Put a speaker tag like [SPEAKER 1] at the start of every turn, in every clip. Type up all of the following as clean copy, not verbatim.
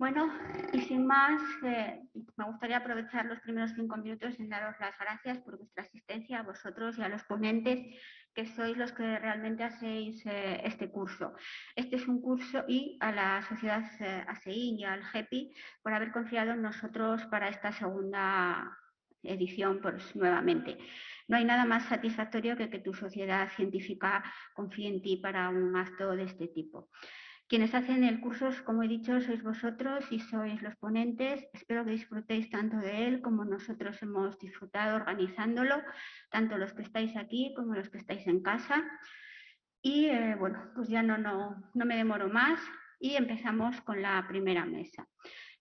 [SPEAKER 1] Bueno, y sin más, me gustaría aprovechar los primeros 5 minutos en daros las gracias por vuestra asistencia a vosotros y a los ponentes, que sois los que realmente hacéis este curso. Este es un curso, y a la sociedad ASEI y al GEPI por haber confiado en nosotros para esta segunda edición, pues nuevamente. No hay nada más satisfactorio que tu sociedad científica confíe en ti para un acto de este tipo. Quienes hacen el curso, como he dicho, sois vosotros y sois los ponentes. Espero que disfrutéis tanto de él como nosotros hemos disfrutado organizándolo, tanto los que estáis aquí como los que estáis en casa. Y bueno, pues ya no me demoro más y empezamos con la primera mesa.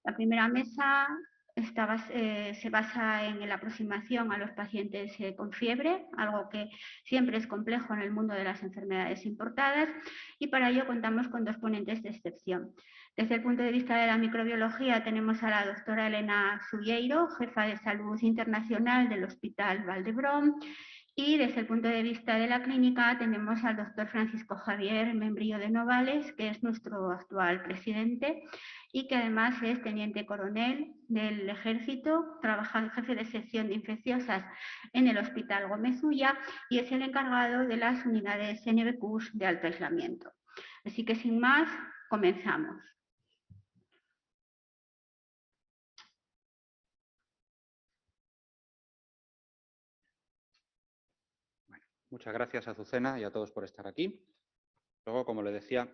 [SPEAKER 1] La primera mesa se basa en la aproximación a los pacientes con fiebre, algo que siempre es complejo en el mundo de las enfermedades importadas, y para ello contamos con 2 ponentes de excepción. Desde el punto de vista de la microbiología tenemos a la doctora Elena Subieiro, jefa de salud internacional del Hospital Vall d'Hebron, y desde el punto de vista de la clínica tenemos al doctor Francisco Javier Membrillo de Novales, que es nuestro actual presidente y que además es teniente coronel del Ejército, trabaja jefe de sección de infecciosas en el Hospital Gómez Ulla y es el encargado de las unidades NBQs de alto aislamiento. Así que sin más, comenzamos.
[SPEAKER 2] Muchas gracias, Azucena, y a todos por estar aquí. Luego, como le decía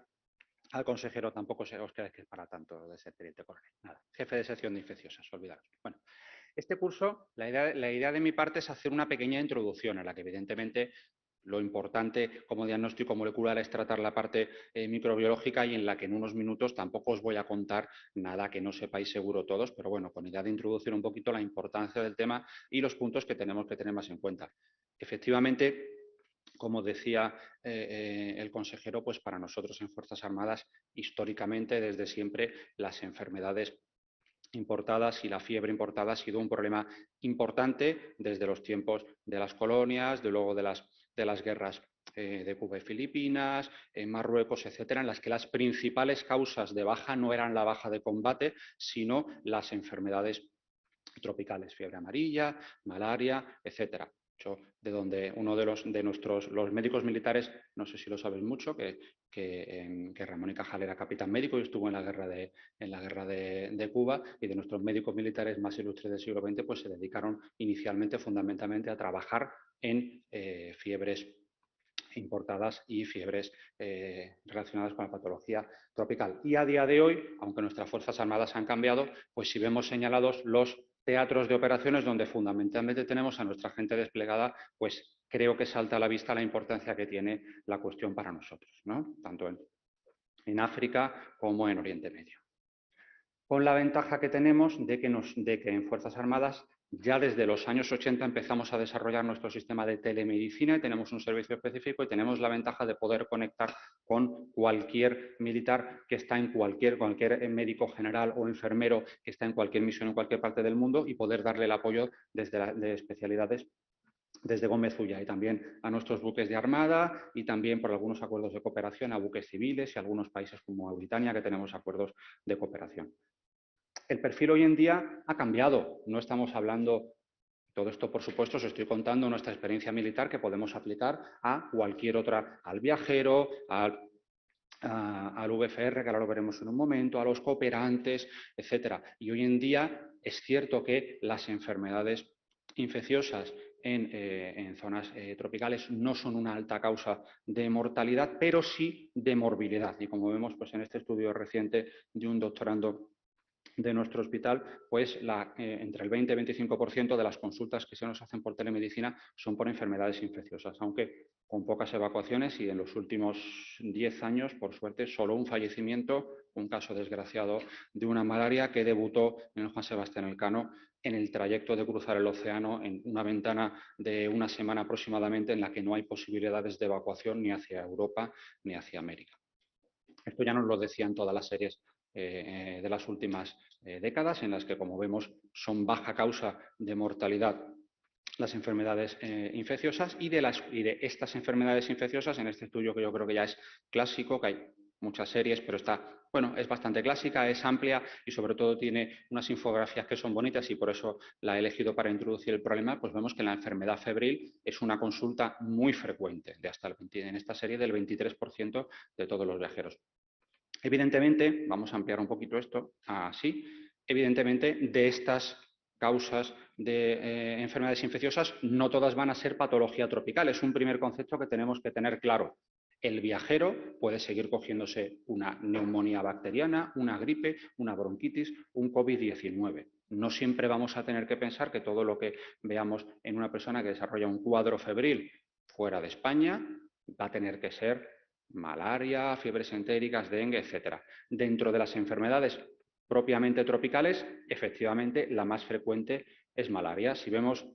[SPEAKER 2] al consejero, tampoco os creáis que es para tanto de ser teniente coronel. Nada, jefe de sección de infecciosas, olvidaros. Bueno, este curso, la idea de mi parte es hacer una pequeña introducción en la que, evidentemente, lo importante como diagnóstico molecular es tratar la parte microbiológica, y en la que en unos minutos tampoco os voy a contar nada que no sepáis seguro todos, pero bueno, con idea de introducir un poquito la importancia del tema y los puntos que tenemos que tener más en cuenta. Efectivamente, como decía el consejero, pues para nosotros en Fuerzas Armadas, históricamente, desde siempre, las enfermedades importadas y la fiebre importada ha sido un problema importante desde los tiempos de las colonias, luego de las guerras de Cuba y Filipinas, en Marruecos, etcétera, en las que las principales causas de baja no eran la baja de combate, sino las enfermedades tropicales, fiebre amarilla, malaria, etcétera. De donde uno de los médicos militares, no sé si lo sabes mucho, que Ramón y Cajal era capitán médico y estuvo en la guerra de Cuba, y de nuestros médicos militares más ilustres del siglo XX, pues se dedicaron inicialmente, fundamentalmente, a trabajar en fiebres importadas y fiebres relacionadas con la patología tropical. Y a día de hoy, aunque nuestras Fuerzas Armadas han cambiado, pues sí vemos señalados los teatros de operaciones donde fundamentalmente tenemos a nuestra gente desplegada, pues creo que salta a la vista la importancia que tiene la cuestión para nosotros, ¿no? Tanto en África como en Oriente Medio. Con la ventaja que tenemos de que en Fuerzas Armadas ya desde los años 80 empezamos a desarrollar nuestro sistema de telemedicina y tenemos un servicio específico, y tenemos la ventaja de poder conectar con cualquier militar que está en cualquier médico general o enfermero que está en cualquier misión en cualquier parte del mundo, y poder darle el apoyo de especialidades desde Gómez Ulla, y también a nuestros buques de armada, y también por algunos acuerdos de cooperación a buques civiles y algunos países como Mauritania, que tenemos acuerdos de cooperación. El perfil hoy en día ha cambiado. No estamos hablando, todo esto por supuesto os estoy contando nuestra experiencia militar que podemos aplicar a cualquier otra, al viajero, al VFR, que ahora lo veremos en un momento, a los cooperantes, etcétera. Y hoy en día es cierto que las enfermedades infecciosas en zonas tropicales no son una alta causa de mortalidad, pero sí de morbilidad. Y como vemos, pues en este estudio reciente de un doctorando de nuestro hospital, pues entre el 20 y 25% de las consultas que se nos hacen por telemedicina son por enfermedades infecciosas, aunque con pocas evacuaciones, y en los últimos 10 años, por suerte, solo un fallecimiento, un caso desgraciado de una malaria que debutó en el Juan Sebastián Elcano en el trayecto de cruzar el océano, en una ventana de una semana aproximadamente, en la que no hay posibilidades de evacuación ni hacia Europa ni hacia América. Esto ya nos lo decían todas las series de las últimas décadas, en las que, como vemos, son baja causa de mortalidad las enfermedades infecciosas, y de estas enfermedades infecciosas, en este estudio que yo creo que ya es clásico, que hay muchas series, pero está bueno, es bastante clásica, es amplia y sobre todo tiene unas infografías que son bonitas y por eso la he elegido para introducir el problema. Pues vemos que la enfermedad febril es una consulta muy frecuente, de hasta en esta serie del 23% de todos los viajeros. Evidentemente, vamos a ampliar un poquito esto así, evidentemente de estas causas de enfermedades infecciosas no todas van a ser patología tropical. Es un primer concepto que tenemos que tener claro. El viajero puede seguir cogiéndose una neumonía bacteriana, una gripe, una bronquitis, un COVID-19. No siempre vamos a tener que pensar que todo lo que veamos en una persona que desarrolla un cuadro febril fuera de España va a tener que ser malaria, fiebres entéricas, dengue, etc. Dentro de las enfermedades propiamente tropicales, efectivamente, la más frecuente es malaria. Si vemos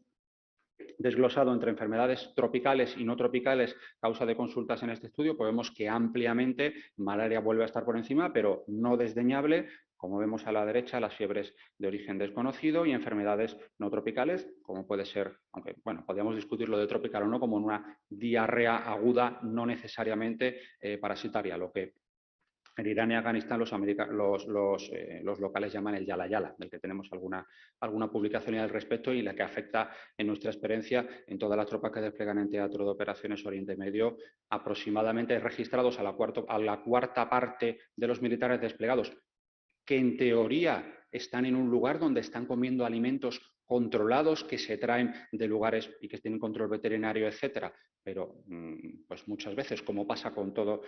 [SPEAKER 2] desglosado entre enfermedades tropicales y no tropicales, causa de consultas en este estudio, pues vemos que ampliamente malaria vuelve a estar por encima, pero no desdeñable, como vemos a la derecha, las fiebres de origen desconocido y enfermedades no tropicales, como puede ser, aunque bueno, podríamos discutir lo de tropical o no, como en una diarrea aguda no necesariamente parasitaria, lo que en Irán y Afganistán los locales llaman el yala yala, del que tenemos alguna publicación al respecto y la que afecta, en nuestra experiencia, en todas las tropas que desplegan en teatro de operaciones Oriente Medio, aproximadamente registrados a la cuarta parte de los militares desplegados, que en teoría están en un lugar donde están comiendo alimentos controlados que se traen de lugares y que tienen control veterinario, etcétera. Pero pues muchas veces, como pasa con todo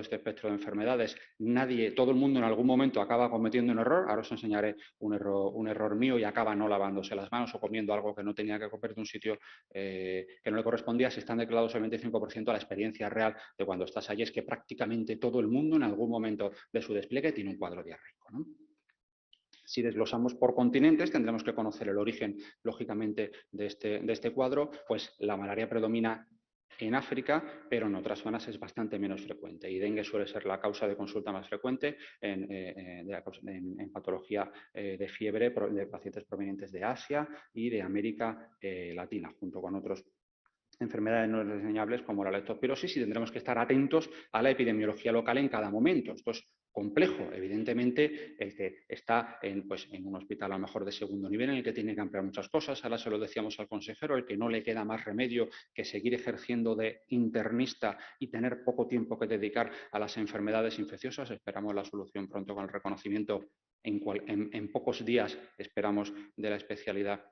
[SPEAKER 2] este espectro de enfermedades, todo el mundo en algún momento acaba cometiendo un error. Ahora os enseñaré un error mío y acaba no lavándose las manos o comiendo algo que no tenía que comer de un sitio que no le correspondía. Si están declarados el 25%, a la experiencia real de cuando estás allí es que prácticamente todo el mundo en algún momento de su despliegue tiene un cuadro diarreico, ¿no? Si desglosamos por continentes, tendremos que conocer el origen, lógicamente, de este cuadro. Pues la malaria predomina en África, pero en otras zonas es bastante menos frecuente. Y dengue suele ser la causa de consulta más frecuente en patología de fiebre de pacientes provenientes de Asia y de América Latina, junto con otros enfermedades no desdeñables como la leptospirosis, y tendremos que estar atentos a la epidemiología local en cada momento. Esto es complejo, evidentemente, el que está en un hospital a lo mejor de segundo nivel en el que tiene que ampliar muchas cosas. Ahora se lo decíamos al consejero, el que no le queda más remedio que seguir ejerciendo de internista y tener poco tiempo que dedicar a las enfermedades infecciosas. Esperamos la solución pronto con el reconocimiento en pocos días, esperamos, de la especialidad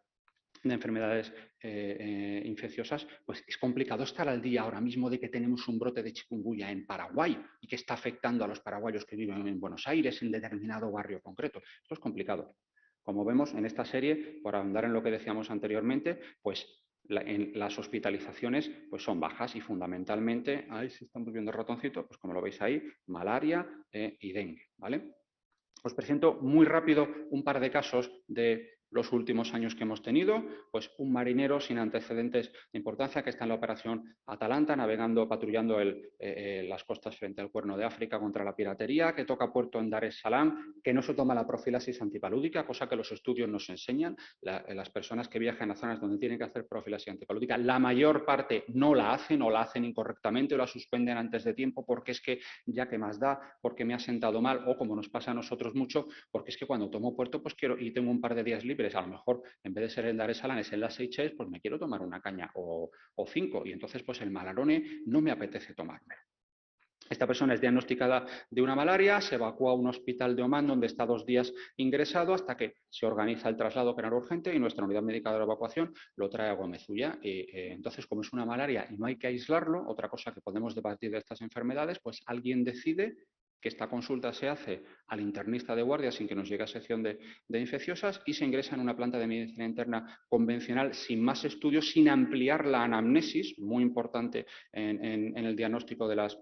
[SPEAKER 2] de enfermedades infecciosas. Pues es complicado estar al día ahora mismo de que tenemos un brote de chikungunya en Paraguay y que está afectando a los paraguayos que viven en Buenos Aires, en determinado barrio concreto. Esto es complicado. Como vemos en esta serie, por ahondar en lo que decíamos anteriormente, pues las hospitalizaciones pues son bajas y fundamentalmente, ahí se están viendo el ratoncito, pues como lo veis ahí, malaria y dengue, ¿vale? Os presento muy rápido un par de casos de los últimos años que hemos tenido. Pues un marinero sin antecedentes de importancia que está en la operación Atalanta, navegando, patrullando las costas frente al Cuerno de África contra la piratería, que toca puerto en Dar es Salaam, que no se toma la profilaxis antipalúdica, cosa que los estudios nos enseñan. Las personas que viajan a zonas donde tienen que hacer profilaxis antipalúdica, la mayor parte no la hacen o la hacen incorrectamente o la suspenden antes de tiempo porque es que ya que más da, porque me ha sentado mal o, como nos pasa a nosotros mucho, porque es que cuando tomo puerto pues quiero y tengo un par de días libres, a lo mejor en vez de ser el Dar es Salaam es en las Seychelles, pues me quiero tomar una caña o 5 y entonces pues el Malarone no me apetece tomármelo. Esta persona es diagnosticada de una malaria, se evacúa a un hospital de Omán donde está 2 días ingresado hasta que se organiza el traslado penal urgente y nuestra unidad médica de la evacuación lo trae a Gomezulla. Entonces, como es una malaria y no hay que aislarlo, otra cosa que podemos debatir de estas enfermedades, pues alguien decide que esta consulta se hace al internista de guardia sin que nos llegue a sección de infecciosas y se ingresa en una planta de medicina interna convencional sin más estudios, sin ampliar la anamnesis, muy importante en el diagnóstico de las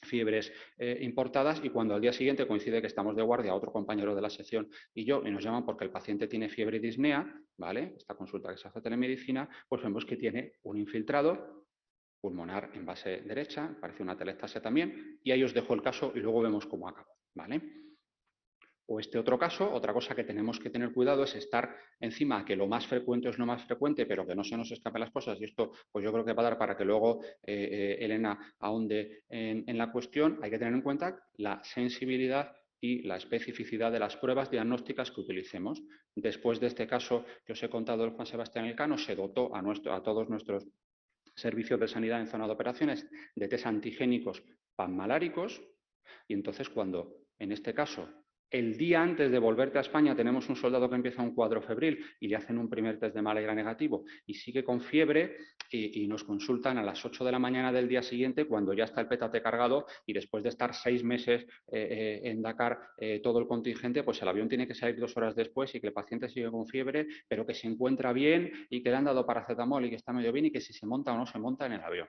[SPEAKER 2] fiebres importadas, y cuando al día siguiente coincide que estamos de guardia otro compañero de la sección y yo, y nos llaman porque el paciente tiene fiebre y disnea, ¿vale? Esta consulta que se hace telemedicina, pues vemos que tiene un infiltrado pulmonar en base derecha, parece una telestasia también, y ahí os dejo el caso y luego vemos cómo acaba, ¿vale? O este otro caso, otra cosa que tenemos que tener cuidado es estar encima, que lo más frecuente es lo más frecuente, pero que no se nos escapen las cosas, y esto pues yo creo que va a dar para que luego Elena ahonde en la cuestión. Hay que tener en cuenta la sensibilidad y la especificidad de las pruebas diagnósticas que utilicemos. Después de este caso que os he contado del Juan Sebastián Elcano, se dotó a todos nuestros servicios de sanidad en zona de operaciones de test antigénicos panmaláricos, y entonces cuando, en este caso, el día antes de volverte a España tenemos un soldado que empieza un cuadro febril y le hacen un primer test de malaria negativo y sigue con fiebre y nos consultan a las 8 de la mañana del día siguiente cuando ya está el pétate cargado y después de estar 6 meses en Dakar todo el contingente, pues el avión tiene que salir 2 horas después y que el paciente sigue con fiebre, pero que se encuentra bien y que le han dado paracetamol y que está medio bien y que si se monta o no se monta en el avión.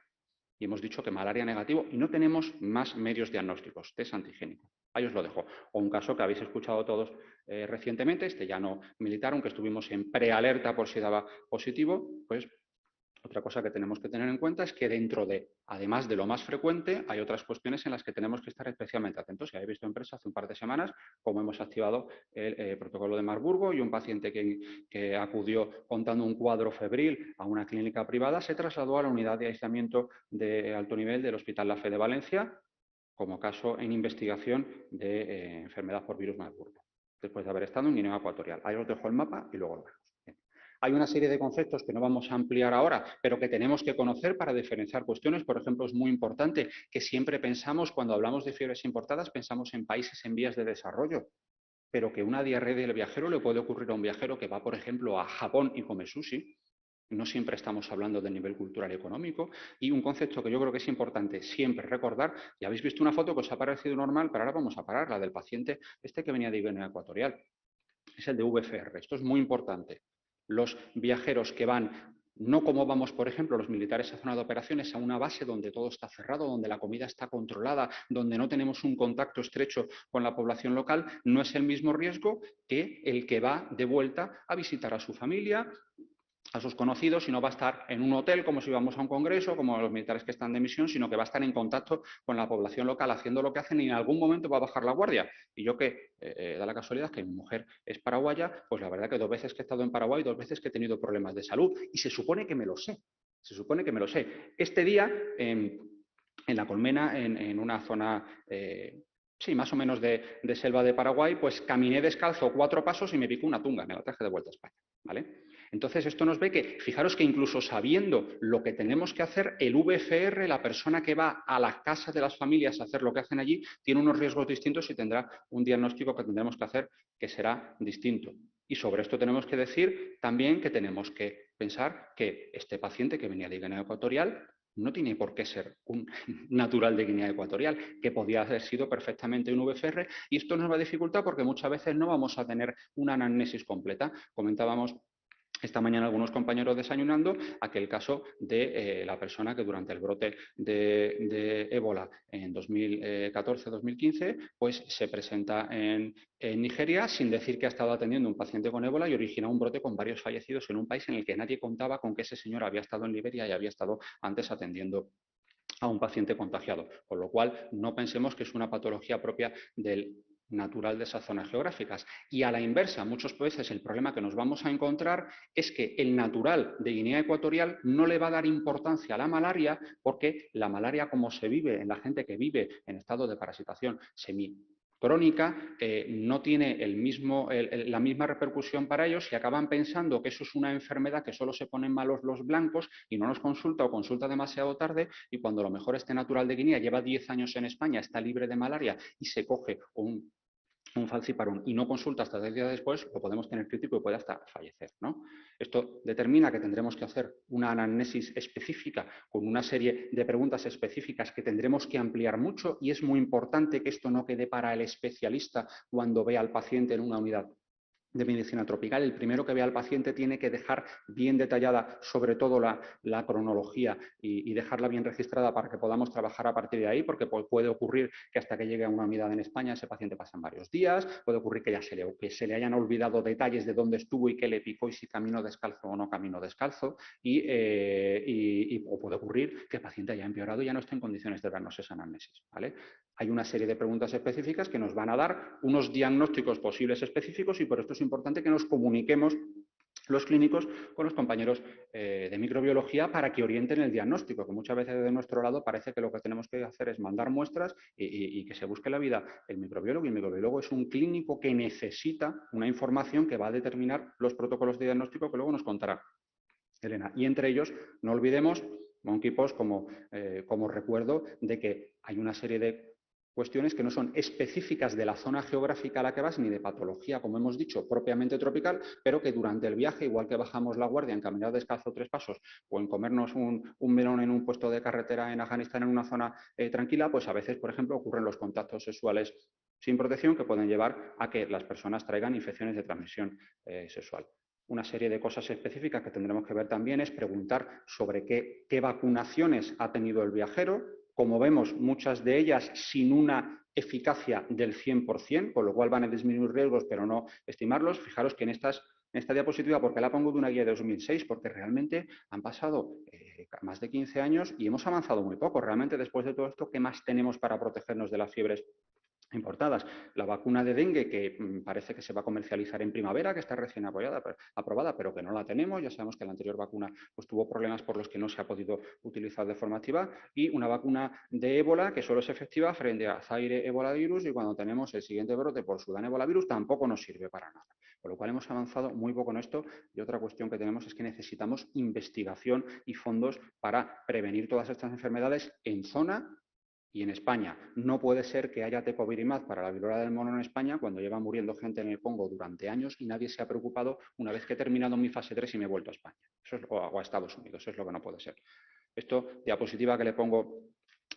[SPEAKER 2] Y hemos dicho que malaria negativo y no tenemos más medios diagnósticos, test antigénico. Ahí os lo dejo. O un caso que habéis escuchado todos recientemente, este ya no militar, aunque estuvimos en prealerta por si daba positivo, pues otra cosa que tenemos que tener en cuenta es que dentro de, además de lo más frecuente, hay otras cuestiones en las que tenemos que estar especialmente atentos. Si habéis visto en prensa hace un par de semanas cómo hemos activado el protocolo de Marburgo y un paciente que acudió contando un cuadro febril a una clínica privada se trasladó a la unidad de aislamiento de alto nivel del Hospital La Fe de Valencia como caso en investigación de enfermedad por virus Marburgo, después de haber estado en Guinea Ecuatorial. Ahí os dejo el mapa y luego lo vemos. Hay una serie de conceptos que no vamos a ampliar ahora, pero que tenemos que conocer para diferenciar cuestiones. Por ejemplo, es muy importante que siempre pensamos, cuando hablamos de fiebres importadas, pensamos en países en vías de desarrollo, pero que una diarrea del viajero le puede ocurrir a un viajero que va, por ejemplo, a Japón y come sushi. No siempre estamos hablando del nivel cultural y económico. Y un concepto que yo creo que es importante siempre recordar, y habéis visto una foto que os ha parecido normal, pero ahora vamos a parar, la del paciente que venía de Guinea Ecuatorial. Es el de VFR. Esto es muy importante. Los viajeros que van, no como vamos, por ejemplo, los militares a zona de operaciones, a una base donde todo está cerrado, donde la comida está controlada, donde no tenemos un contacto estrecho con la población local, no es el mismo riesgo que el que va de vuelta a visitar a su familia, a sus conocidos, y no va a estar en un hotel como si íbamos a un congreso, como los militares que están de misión, sino que va a estar en contacto con la población local haciendo lo que hacen y en algún momento va a bajar la guardia. Y yo que da la casualidad que mi mujer es paraguaya, pues la verdad que 2 veces que he estado en Paraguay, 2 veces que he tenido problemas de salud y se supone que me lo sé. Se supone que me lo sé. Este día, en La Colmena, en una zona sí, más o menos de selva de Paraguay, pues caminé descalzo 4 pasos y me picó una tunga, me la traje de vuelta a España, ¿vale? Entonces esto nos ve que, fijaros que incluso sabiendo lo que tenemos que hacer, el VFR, la persona que va a la casa de las familias a hacer lo que hacen allí, tiene unos riesgos distintos y tendrá un diagnóstico que tendremos que hacer que será distinto. Y sobre esto tenemos que decir también que tenemos que pensar que este paciente que venía de Guinea Ecuatorial no tiene por qué ser un natural de Guinea Ecuatorial, que podía haber sido perfectamente un VFR, y esto nos va a dificultar porque muchas veces no vamos a tener una anamnesis completa. Comentábamos esta mañana algunos compañeros desayunando aquel caso de la persona que durante el brote de ébola en 2014-2015 pues se presenta en Nigeria sin decir que ha estado atendiendo un paciente con ébola y origina un brote con varios fallecidos en un país en el que nadie contaba con que ese señor había estado en Liberia y había estado antes atendiendo a un paciente contagiado. Con lo cual, no pensemos que es una patología propia del natural de esas zonas geográficas. Y a la inversa, muchas veces el problema que nos vamos a encontrar es que el natural de Guinea Ecuatorial no le va a dar importancia a la malaria porque la malaria, como se vive en la gente que vive en estado de parasitación semicrónica, no tiene la misma repercusión para ellos y acaban pensando que eso es una enfermedad que solo se ponen malos los blancos y no nos consulta o consulta demasiado tarde, y cuando a lo mejor este natural de Guinea lleva 10 años en España, está libre de malaria y se coge un falciparum y no consulta hasta 10 días después, lo podemos tener crítico y puede hasta fallecer, ¿no? Esto determina que tendremos que hacer una anamnesis específica con una serie de preguntas específicas que tendremos que ampliar mucho, y es muy importante que esto no quede para el especialista cuando vea al paciente en una unidad de medicina tropical. El primero que vea al paciente tiene que dejar bien detallada sobre todo la cronología y dejarla bien registrada para que podamos trabajar a partir de ahí, porque puede ocurrir que hasta que llegue a una unidad en España ese paciente pasen varios días, puede ocurrir que se le hayan olvidado detalles de dónde estuvo y qué le picó y si caminó descalzo o no caminó descalzo, o puede ocurrir que el paciente haya empeorado y ya no esté en condiciones de darnos esa anamnesis, ¿vale? Hay una serie de preguntas específicas que nos van a dar unos diagnósticos posibles específicos y por esto es importante que nos comuniquemos los clínicos con los compañeros de microbiología para que orienten el diagnóstico, que muchas veces de nuestro lado parece que lo que tenemos que hacer es mandar muestras y que se busque la vida el microbiólogo. Y el microbiólogo es un clínico que necesita una información que va a determinar los protocolos de diagnóstico que luego nos contará Elena. Y entre ellos, no olvidemos, Monkeypox como recuerdo de que hay una serie de cuestiones que no son específicas de la zona geográfica a la que vas, ni de patología, como hemos dicho, propiamente tropical, pero que durante el viaje, igual que bajamos la guardia en caminar descalzo 3 pasos o en comernos un melón en un puesto de carretera en Afganistán en una zona tranquila, pues a veces, por ejemplo, ocurren los contactos sexuales sin protección que pueden llevar a que las personas traigan infecciones de transmisión sexual. Una serie de cosas específicas que tendremos que ver también es preguntar sobre qué vacunaciones ha tenido el viajero. Como vemos, muchas de ellas sin una eficacia del 100%, con lo cual van a disminuir riesgos, pero no estimarlos. Fijaros que en esta diapositiva, ¿por qué la pongo de una guía de 2006? Porque realmente han pasado más de 15 años y hemos avanzado muy poco. Realmente, después de todo esto, ¿qué más tenemos para protegernos de las fiebres importadas? La vacuna de dengue, que parece que se va a comercializar en primavera, que está recién aprobada, pero que no la tenemos. Ya sabemos que la anterior vacuna pues, tuvo problemas por los que no se ha podido utilizar de forma activa. Y una vacuna de ébola, que solo es efectiva frente a Zaire ébola virus, y cuando tenemos el siguiente brote por Sudán ébola virus, tampoco nos sirve para nada. Con lo cual hemos avanzado muy poco en esto. Y otra cuestión que tenemos es que necesitamos investigación y fondos para prevenir todas estas enfermedades en zona y en España. No puede ser que haya tecovirimat para la viruela del mono en España cuando lleva muriendo gente en el Congo durante años y nadie se ha preocupado una vez que he terminado mi fase 3 y me he vuelto a España. Eso es, o a Estados Unidos. Eso es lo que no puede ser. Esto, diapositiva que le pongo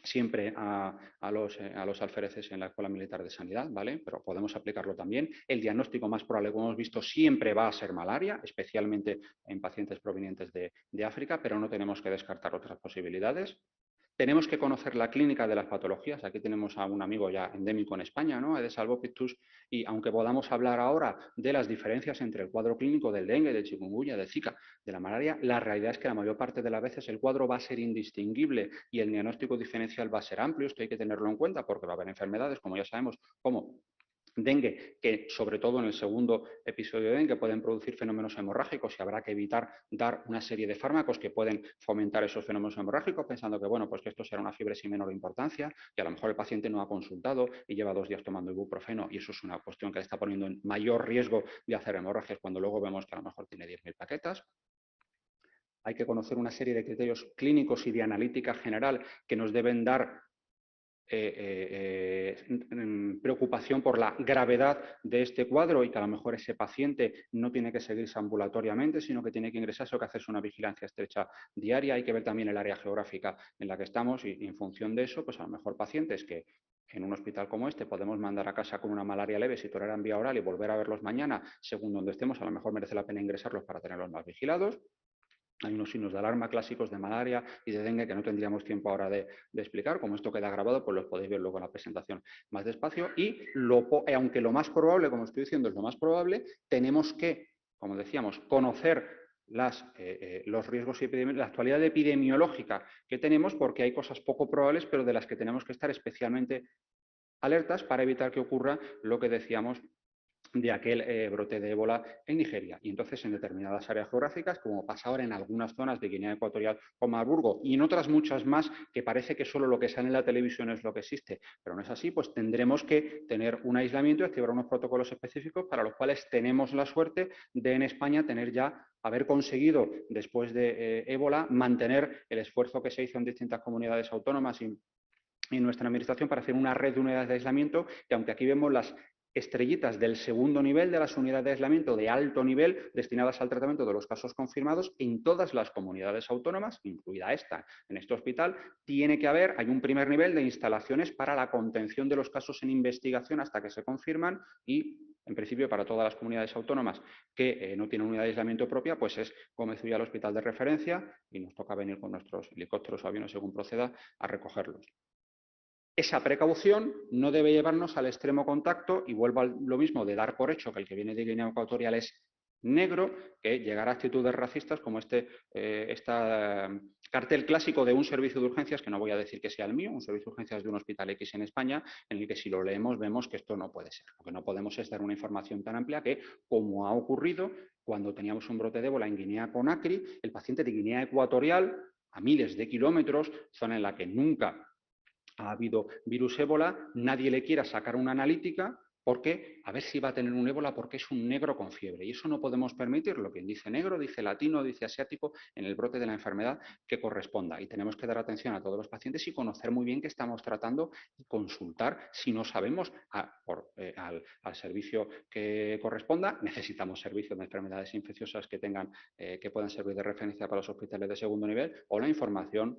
[SPEAKER 2] siempre a los alféreces en la Escuela Militar de Sanidad, ¿vale? Pero podemos aplicarlo también. El diagnóstico más probable, como hemos visto, siempre va a ser malaria, especialmente en pacientes provenientes de África, pero no tenemos que descartar otras posibilidades. Tenemos que conocer la clínica de las patologías. Aquí tenemos a un amigo ya endémico en España, ¿no? Aedes albopictus, y aunque podamos hablar ahora de las diferencias entre el cuadro clínico del dengue, del chikungunya, del Zika, de la malaria, la realidad es que la mayor parte de las veces el cuadro va a ser indistinguible y el diagnóstico diferencial va a ser amplio. Esto hay que tenerlo en cuenta porque va a haber enfermedades, como ya sabemos, como dengue, que sobre todo en el segundo episodio de dengue pueden producir fenómenos hemorrágicos y habrá que evitar dar una serie de fármacos que pueden fomentar esos fenómenos hemorrágicos, pensando que, bueno, pues que esto será una fiebre sin menor importancia, que a lo mejor el paciente no ha consultado y lleva 2 días tomando ibuprofeno y eso es una cuestión que le está poniendo en mayor riesgo de hacer hemorragias cuando luego vemos que a lo mejor tiene 10.000 plaquetas. Hay que conocer una serie de criterios clínicos y de analítica general que nos deben dar preocupación por la gravedad de este cuadro y que a lo mejor ese paciente no tiene que seguirse ambulatoriamente, sino que tiene que ingresarse o que hacerse una vigilancia estrecha diaria. Hay que ver también el área geográfica en la que estamos y en función de eso, pues a lo mejor pacientes que en un hospital como este podemos mandar a casa con una malaria leve si toleran vía oral y volver a verlos mañana, según donde estemos, a lo mejor merece la pena ingresarlos para tenerlos más vigilados. Hay unos signos de alarma clásicos de malaria y de dengue que no tendríamos tiempo ahora de explicar. Como esto queda grabado, pues los podéis ver luego en la presentación más despacio. Y aunque lo más probable, como estoy diciendo, es lo más probable, tenemos que, como decíamos, conocer los riesgos epidemiológicos, la actualidad epidemiológica que tenemos, porque hay cosas poco probables, pero de las que tenemos que estar especialmente alertas para evitar que ocurra lo que decíamos de aquel brote de ébola en Nigeria. Y entonces en determinadas áreas geográficas, como pasa ahora en algunas zonas de Guinea Ecuatorial o Marburgo y en otras muchas más que parece que solo lo que sale en la televisión es lo que existe, pero no es así, pues tendremos que tener un aislamiento y activar unos protocolos específicos para los cuales tenemos la suerte de en España haber conseguido después de ébola mantener el esfuerzo que se hizo en distintas comunidades autónomas y nuestra administración para hacer una red de unidades de aislamiento, que aunque aquí vemos las estrellitas del segundo nivel de las unidades de aislamiento de alto nivel destinadas al tratamiento de los casos confirmados en todas las comunidades autónomas, incluida esta en este hospital, hay un primer nivel de instalaciones para la contención de los casos en investigación hasta que se confirman y, en principio, para todas las comunidades autónomas que no tienen unidad de aislamiento propia, pues es como decía el hospital de referencia y nos toca venir con nuestros helicópteros o aviones según proceda a recogerlos. Esa precaución no debe llevarnos al extremo contacto y vuelvo a lo mismo de dar por hecho que el que viene de Guinea Ecuatorial es negro que llegará a actitudes racistas como este cartel clásico de un servicio de urgencias, que no voy a decir que sea el mío, un servicio de urgencias de un hospital X en España, en el que si lo leemos vemos que esto no puede ser. Lo que no podemos es dar una información tan amplia que, como ha ocurrido cuando teníamos un brote de ébola en Guinea-Conakry, el paciente de Guinea Ecuatorial, a miles de kilómetros, zona en la que nunca ha habido virus ébola, nadie le quiera sacar una analítica porque a ver si va a tener un ébola porque es un negro con fiebre. Y eso no podemos permitirlo. Quien dice negro, dice latino, dice asiático, en el brote de la enfermedad que corresponda. Y tenemos que dar atención a todos los pacientes y conocer muy bien qué estamos tratando y consultar si no sabemos al servicio que corresponda. Necesitamos servicios de enfermedades infecciosas que puedan servir de referencia para los hospitales de segundo nivel o la información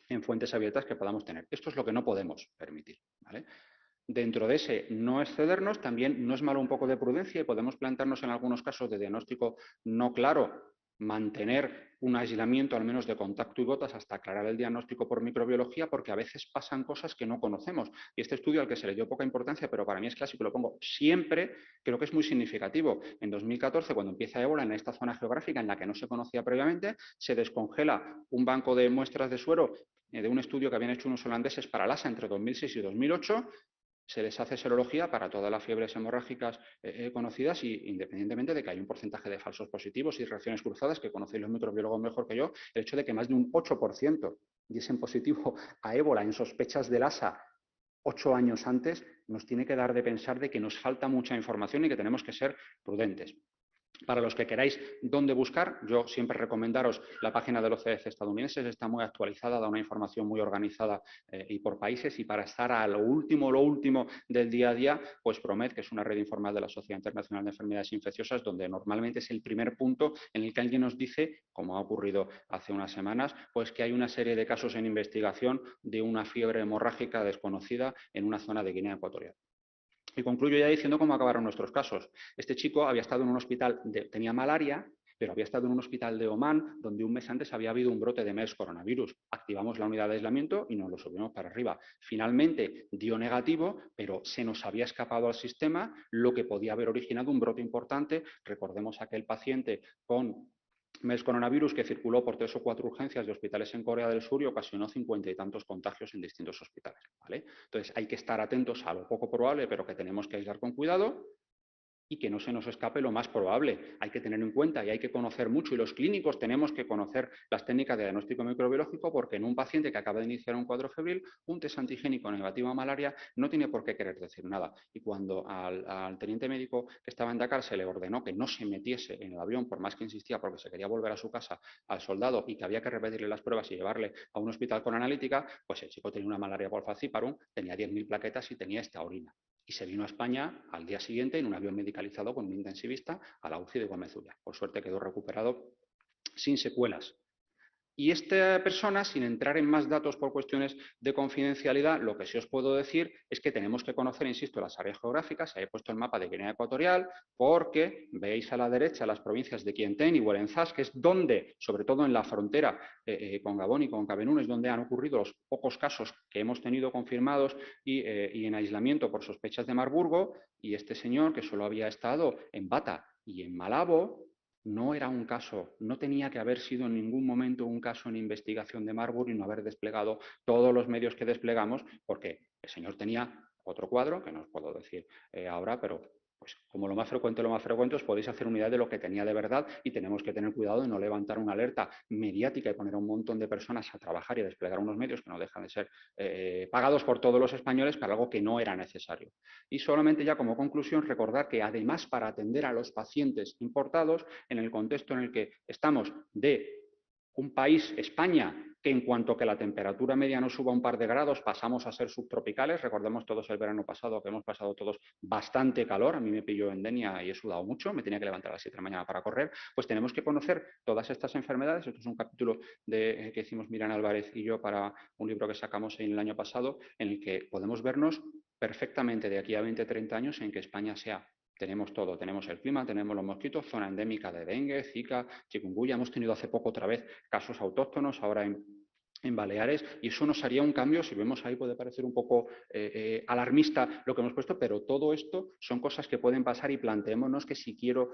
[SPEAKER 2] en fuentes abiertas que podamos tener. Esto es lo que no podemos permitir, ¿vale? Dentro de ese no excedernos, también no es malo un poco de prudencia y podemos plantearnos en algunos casos de diagnóstico no claro mantener un aislamiento al menos de contacto y gotas hasta aclarar el diagnóstico por microbiología, porque a veces pasan cosas que no conocemos. Y este estudio al que se le dio poca importancia, pero para mí es clásico, lo pongo siempre, creo que es muy significativo. En 2014, cuando empieza ébola en esta zona geográfica en la que no se conocía previamente, se descongela un banco de muestras de suero de un estudio que habían hecho unos holandeses para LASA entre 2006 y 2008, se les hace serología para todas las fiebres hemorrágicas conocidas y independientemente de que hay un porcentaje de falsos positivos y reacciones cruzadas, que conocéis los microbiólogos mejor que yo, el hecho de que más de un 8% diesen positivo a ébola en sospechas de Lassa 8 años antes, nos tiene que dar de pensar de que nos falta mucha información y que tenemos que ser prudentes. Para los que queráis dónde buscar, yo siempre recomendaros la página de los CDC estadounidenses, está muy actualizada, da una información muy organizada y por países, y para estar a lo último del día a día, pues PROMED, que es una red informal de la Sociedad Internacional de Enfermedades Infecciosas, donde normalmente es el primer punto en el que alguien nos dice, como ha ocurrido hace unas semanas, pues que hay una serie de casos en investigación de una fiebre hemorrágica desconocida en una zona de Guinea Ecuatorial. Y concluyo ya diciendo cómo acabaron nuestros casos. Este chico había estado en un hospital, tenía malaria, pero había estado en un hospital de Omán, donde un mes antes había habido un brote de MERS coronavirus. Activamos la unidad de aislamiento y nos lo subimos para arriba. Finalmente dio negativo, pero se nos había escapado al sistema, lo que podía haber originado un brote importante. Recordemos aquel paciente con MERS coronavirus que circuló por 3 o 4 urgencias de hospitales en Corea del Sur y ocasionó 50 y tantos contagios en distintos hospitales, ¿vale? Entonces hay que estar atentos a lo poco probable, pero que tenemos que aislar con cuidado, y que no se nos escape lo más probable. Hay que tener en cuenta y hay que conocer mucho, y los clínicos tenemos que conocer las técnicas de diagnóstico microbiológico, porque en un paciente que acaba de iniciar un cuadro febril, un test antigénico negativo a malaria no tiene por qué querer decir nada. Y cuando al teniente médico que estaba en Dakar se le ordenó que no se metiese en el avión, por más que insistía porque se quería volver a su casa, al soldado, y que había que repetirle las pruebas y llevarle a un hospital con analítica, pues el chico tenía una malaria por falciparum, tenía 10.000 plaquetas y tenía esta orina. Y se vino a España al día siguiente en un avión medicalizado con un intensivista a la UCI de Gómez Ulla. Por suerte quedó recuperado sin secuelas. Y esta persona, sin entrar en más datos por cuestiones de confidencialidad, lo que sí os puedo decir es que tenemos que conocer, insisto, las áreas geográficas. Ahí he puesto el mapa de Guinea Ecuatorial, porque veis a la derecha las provincias de Kientén y Huelenzás, que es donde, sobre todo en la frontera con Gabón y con Camerún, es donde han ocurrido los pocos casos que hemos tenido confirmados y en aislamiento por sospechas de Marburgo. Y este señor, que solo había estado en Bata y en Malabo, no era un caso, no tenía que haber sido en ningún momento un caso en investigación de Marburg y no haber desplegado todos los medios que desplegamos, porque el señor tenía otro cuadro, que no os puedo decir ahora, pero pues como lo más frecuente, os podéis hacer una idea de lo que tenía de verdad, y tenemos que tener cuidado de no levantar una alerta mediática y poner a un montón de personas a trabajar y a desplegar unos medios que no dejan de ser pagados por todos los españoles para algo que no era necesario. Y solamente ya como conclusión recordar que además, para atender a los pacientes importados, en el contexto en el que estamos de un país, España, que en cuanto que la temperatura media no suba un par de grados, pasamos a ser subtropicales. Recordemos todos el verano pasado que hemos pasado todos bastante calor. A mí me pilló en Denia y he sudado mucho, me tenía que levantar a las 7 de la mañana para correr. Pues tenemos que conocer todas estas enfermedades. Esto es un capítulo que hicimos Miriam Álvarez y yo para un libro que sacamos en el año pasado, en el que podemos vernos perfectamente de aquí a 20-30 años en que España sea. Tenemos todo, tenemos el clima, tenemos los mosquitos, zona endémica de dengue, zika, chikungunya. Hemos tenido hace poco otra vez casos autóctonos, ahora en en Baleares, y eso nos haría un cambio. Si vemos ahí puede parecer un poco alarmista lo que hemos puesto, pero todo esto son cosas que pueden pasar y planteémonos que si quiero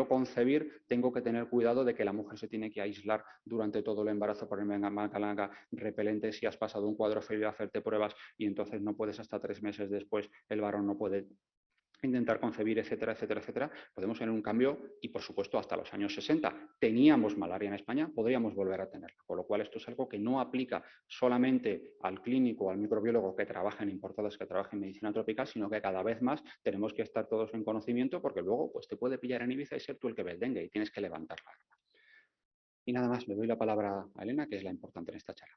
[SPEAKER 2] concebir, tengo que tener cuidado de que la mujer se tiene que aislar durante todo el embarazo, ponerme en macalanga repelente si has pasado un cuadro frío, hacerte pruebas y entonces no puedes hasta 3 meses después, el varón no puede intentar concebir, etcétera, etcétera, etcétera, podemos tener un cambio y, por supuesto, hasta los años 60 teníamos malaria en España, podríamos volver a tenerla. Con lo cual, esto es algo que no aplica solamente al clínico o al microbiólogo que trabaja en importadas, que trabaja en medicina tropical, sino que cada vez más tenemos que estar todos en conocimiento porque luego pues, te puede pillar en Ibiza y ser tú el que ve el dengue y tienes que levantarla. Y nada más, le doy la palabra a Elena, que es la importante en esta charla.